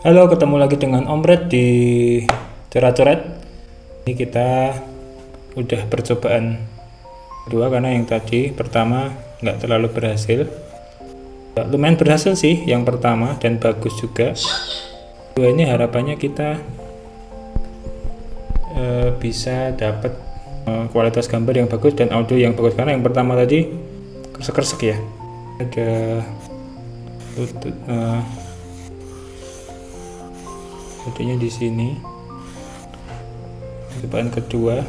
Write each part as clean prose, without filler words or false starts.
Halo, ketemu lagi dengan Om Red di Coret-Coret. Ini kita udah percobaan kedua karena yang tadi pertama nggak terlalu berhasil. Lumayan berhasil sih yang pertama dan bagus juga. Kedua ini harapannya kita bisa dapat kualitas gambar yang bagus dan audio yang bagus, karena yang pertama tadi kersek-kersek ya. Ada jadinya di sini. Cobaan kedua,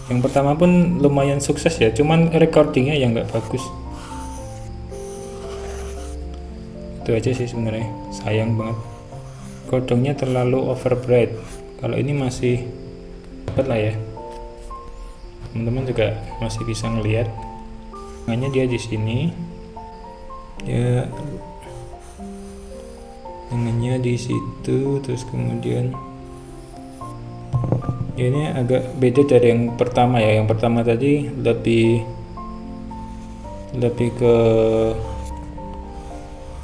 yang pertama pun lumayan sukses ya, cuman recordingnya yang nggak bagus. Itu aja sih sebenarnya, sayang banget. Kodongnya terlalu overbright. Kalau ini masih dapat lah ya, teman-teman juga masih bisa ngelihat. Makanya dia di sini, ya tangannya di situ, terus kemudian ini agak beda dari yang pertama ya. Yang pertama tadi lebih ke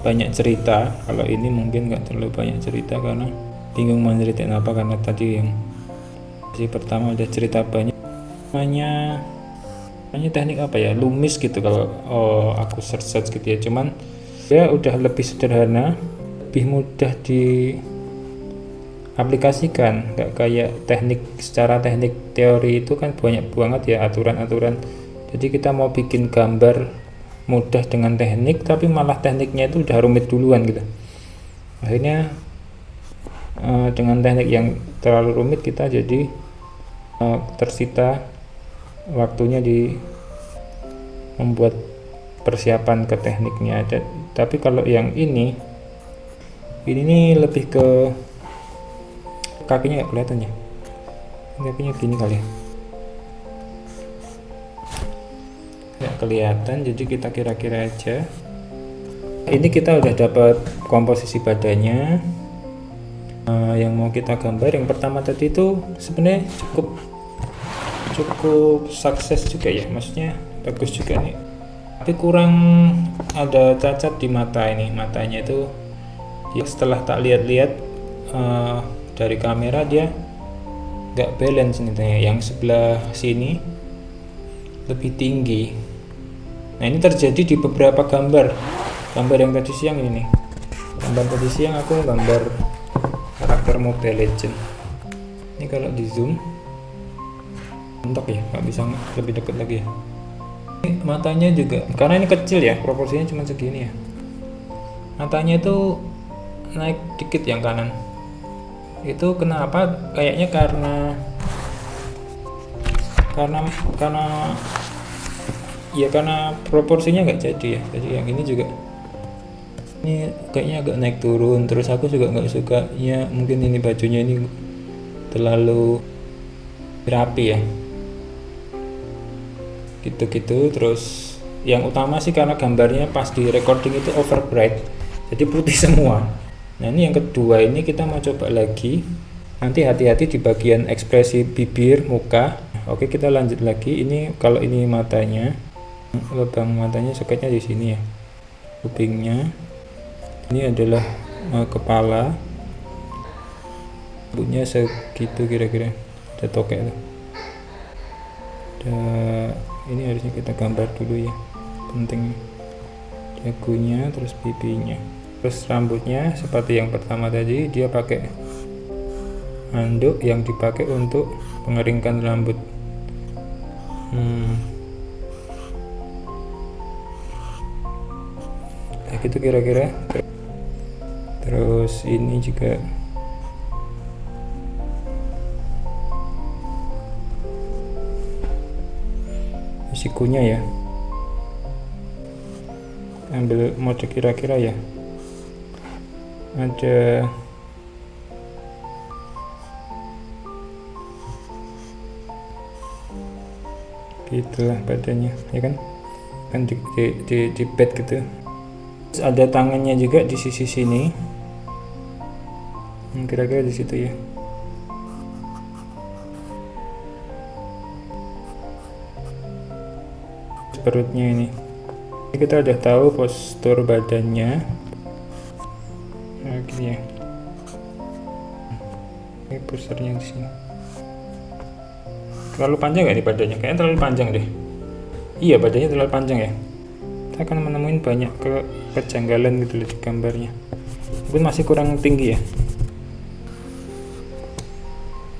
banyak cerita. Kalau ini mungkin nggak terlalu banyak cerita karena bingung mau ceritain apa, karena tadi yang si pertama udah cerita banyak. Namanya teknik apa ya, Lumis gitu kalau aku search gitu ya. Cuman dia udah lebih sederhana, lebih mudah diaplikasikan, nggak kayak secara teknik teori itu kan banyak banget ya aturan-aturan. Jadi kita mau bikin gambar mudah dengan teknik, tapi malah tekniknya itu udah rumit duluan gitu. Akhirnya dengan teknik yang terlalu rumit kita jadi tersita waktunya di membuat persiapan ke tekniknya. Tapi kalau yang ini lebih ke kakinya nggak kelihatan ya, kakinya gini kali ya, nggak kelihatan, jadi kita kira-kira aja. Ini kita udah dapat komposisi badannya. Yang mau kita gambar yang pertama tadi itu sebenarnya cukup sukses juga ya, maksudnya bagus juga nih, tapi kurang ada cacat di mata. Ini matanya itu setelah tak lihat-lihat dari kamera dia nggak balance nih, yang sebelah sini lebih tinggi. Nah ini terjadi di beberapa gambar yang tadi siang ini nih. Gambar tadi siang aku gambar karakter Mobile Legend. Ini kalau di zoom mentok ya, nggak bisa lebih dekat lagi ya. Ini matanya juga, karena ini kecil ya, proporsinya cuma segini ya, matanya itu naik dikit yang kanan. Itu kenapa? Kayaknya karena proporsinya nggak jadi ya. Jadi yang ini juga ini kayaknya agak naik turun. Terus aku juga nggak suka ya, mungkin ini bajunya ini terlalu rapi ya, gitu-gitu. Terus yang utama sih karena gambarnya pas di recording itu overbright, jadi putih semua. Nah ini yang kedua, ini kita mau coba lagi. Nanti hati-hati di bagian ekspresi bibir, muka. Oke, kita lanjut lagi. Ini kalau ini matanya, lubang matanya soketnya di sini ya, kupingnya. Ini adalah kepala, rambutnya segitu kira-kira, ada tokek tuh. Ini harusnya kita gambar dulu ya, penting. Dagunya, terus pipinya, terus rambutnya seperti yang pertama tadi, dia pakai handuk yang dipakai untuk mengeringkan rambut. Kayak gitu kira-kira. Terus ini juga sikunya ya, ambil mode kira-kira ya, ada gitulah badannya ya kan di bed gitu. Terus ada tangannya juga di sisi sini, kira-kira di situ ya. Perutnya ini kita udah tahu postur badannya. Nah, gini ya. Ini pusarnya di sini. Terlalu panjang nggak nih badannya? Kayaknya terlalu panjang deh. Iya, badannya terlalu panjang ya. Kita akan menemuin banyak kejanggalan gitu loh di gambarnya. Mungkin masih kurang tinggi ya.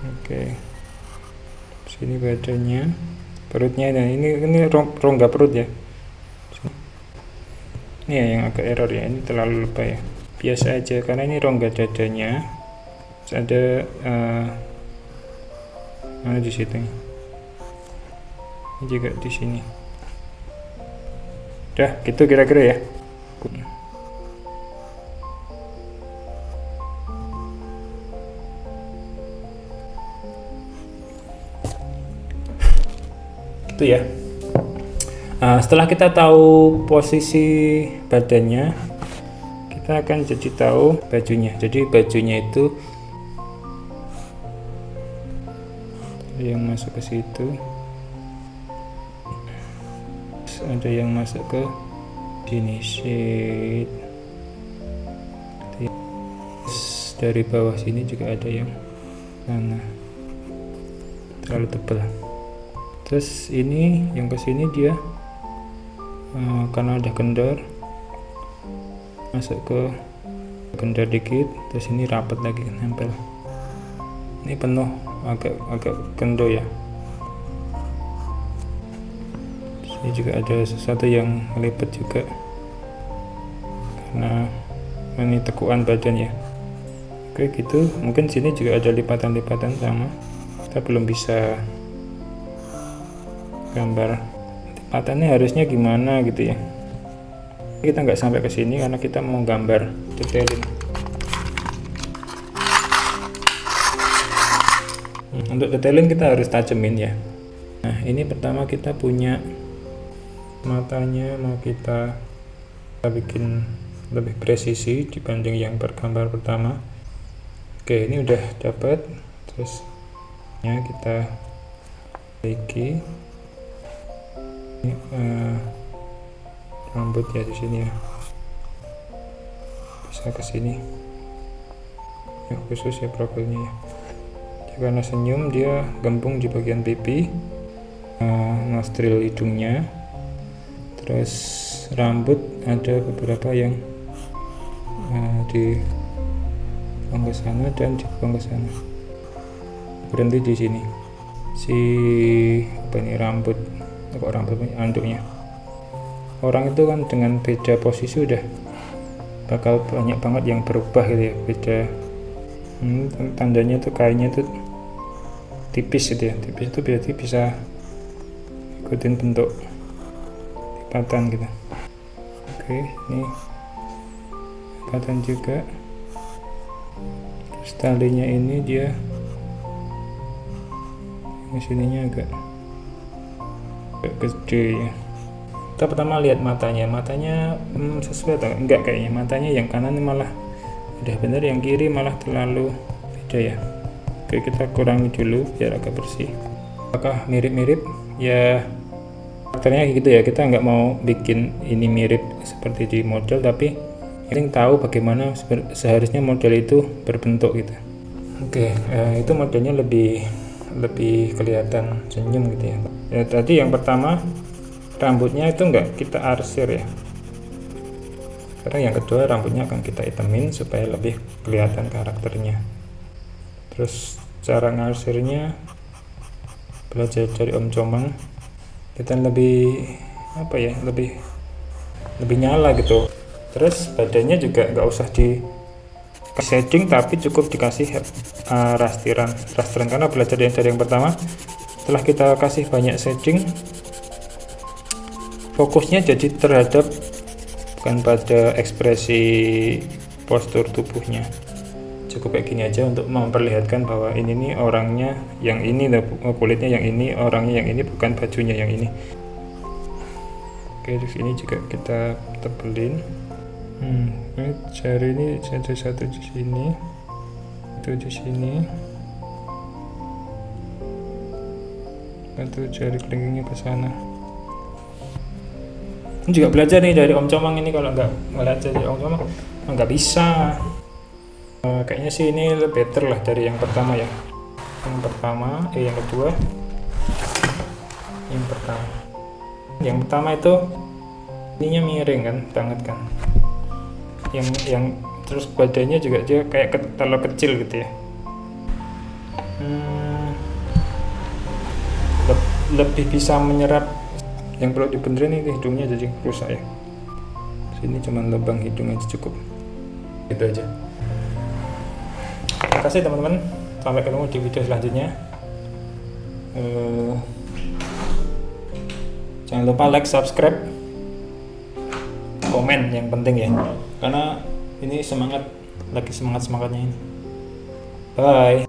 Oke. Sini badannya, perutnya. Nah, ini rongga perut ya. Ini ya yang agak error ya. Ini terlalu lebay ya. Biasa aja karena ini rongga dadanya. Terus ada mana di situ? Ini juga di sini. Udah gitu kira-kira ya. Itu ya. Setelah kita tahu posisi badannya, kita akan jadi tahu bajunya. Jadi bajunya itu yang masuk ke situ, ada yang masuk ke sini, sheet. Dari bawah sini juga ada yang mana terlalu tebal. Terus ini yang ke sini dia karena udah kendor, masuk ke kendor dikit. Terus ini rapat lagi, nempel. Ini penuh, agak kendor ya. Ini juga ada sesuatu yang melipet juga karena ini tekuan badan ya. Oke gitu, mungkin sini juga ada lipatan-lipatan sama. Kita belum bisa gambar lipatannya harusnya gimana gitu ya. Kita nggak sampai ke sini karena kita mau gambar detailin. Untuk detailin kita harus tajemin ya. Nah ini pertama kita punya matanya, mau kita bikin lebih presisi dibanding yang bergambar pertama. Oke, ini udah dapat. Terus ya kita perbaiki ini rambut ya di sini ya, bisa ke sini ya, khusus ya profilnya ya. Karena senyum dia gembung di bagian pipi, nostril hidungnya. Terus rambut ada beberapa yang di ke sana dan di ke sana. Berhenti di sini. Si apa ini rambut, kok rambut anduknya. Orang itu kan dengan beda posisi udah bakal banyak banget yang berubah gitu ya, beda. Tandanya tuh kayaknya tuh tipis gitu ya. Tipis itu berarti bisa ikutin bentuk lipatan gitu. Oke, ini lipatan juga. Terus talinya ini dia yang sininya agak gede ya. Kita pertama lihat matanya sesuai atau enggak, kayaknya matanya yang kanan malah udah bener, yang kiri malah terlalu beda ya. Oke, kita kurangi dulu biar agak bersih. Apakah mirip-mirip ya? Karakternya gitu ya, kita nggak mau bikin ini mirip seperti di model, tapi yang tahu bagaimana seharusnya model itu berbentuk gitu. Oke, itu modelnya lebih kelihatan senyum gitu ya. Tadi yang pertama rambutnya itu nggak kita arsir ya. Sekarang yang kedua rambutnya akan kita hitamin supaya lebih kelihatan karakternya. Terus cara ngarsirnya belajar dari Om Comang. Kita lebih apa ya, lebih nyala gitu. Terus badannya juga nggak usah di shading, tapi cukup dikasih rasteran karena belajar dari yang pertama. Setelah kita kasih banyak shading, fokusnya jadi terhadap bukan pada ekspresi postur tubuhnya. Cukup kayak gini aja untuk memperlihatkan bahwa ini nih orangnya yang ini, kulitnya yang ini, orangnya yang ini, bukan bajunya yang ini. Oke, terus ini juga kita tebelin. Ini jari ini satu di sini, itu di sini, satu jari kelingkingnya ke sana. Ini juga belajar nih dari Om Comang ini, kalau nggak belajar dari Om Comang nggak bisa. Kayaknya sih ini lebih better lah dari yang pertama ya. Yang kedua, yang pertama itu ininya miring kan banget kan, yang terus badannya juga dia kayak terlalu kecil gitu ya. Lebih bisa menyerap. Yang perlu dibenerin ini hidungnya jadi rusak ya, sini cuma lubang hidung aja cukup, gitu aja. Terima kasih teman-teman, sampai ketemu di video selanjutnya. Jangan lupa like, subscribe, komen yang penting ya, karena ini lagi semangatnya ini. Bye.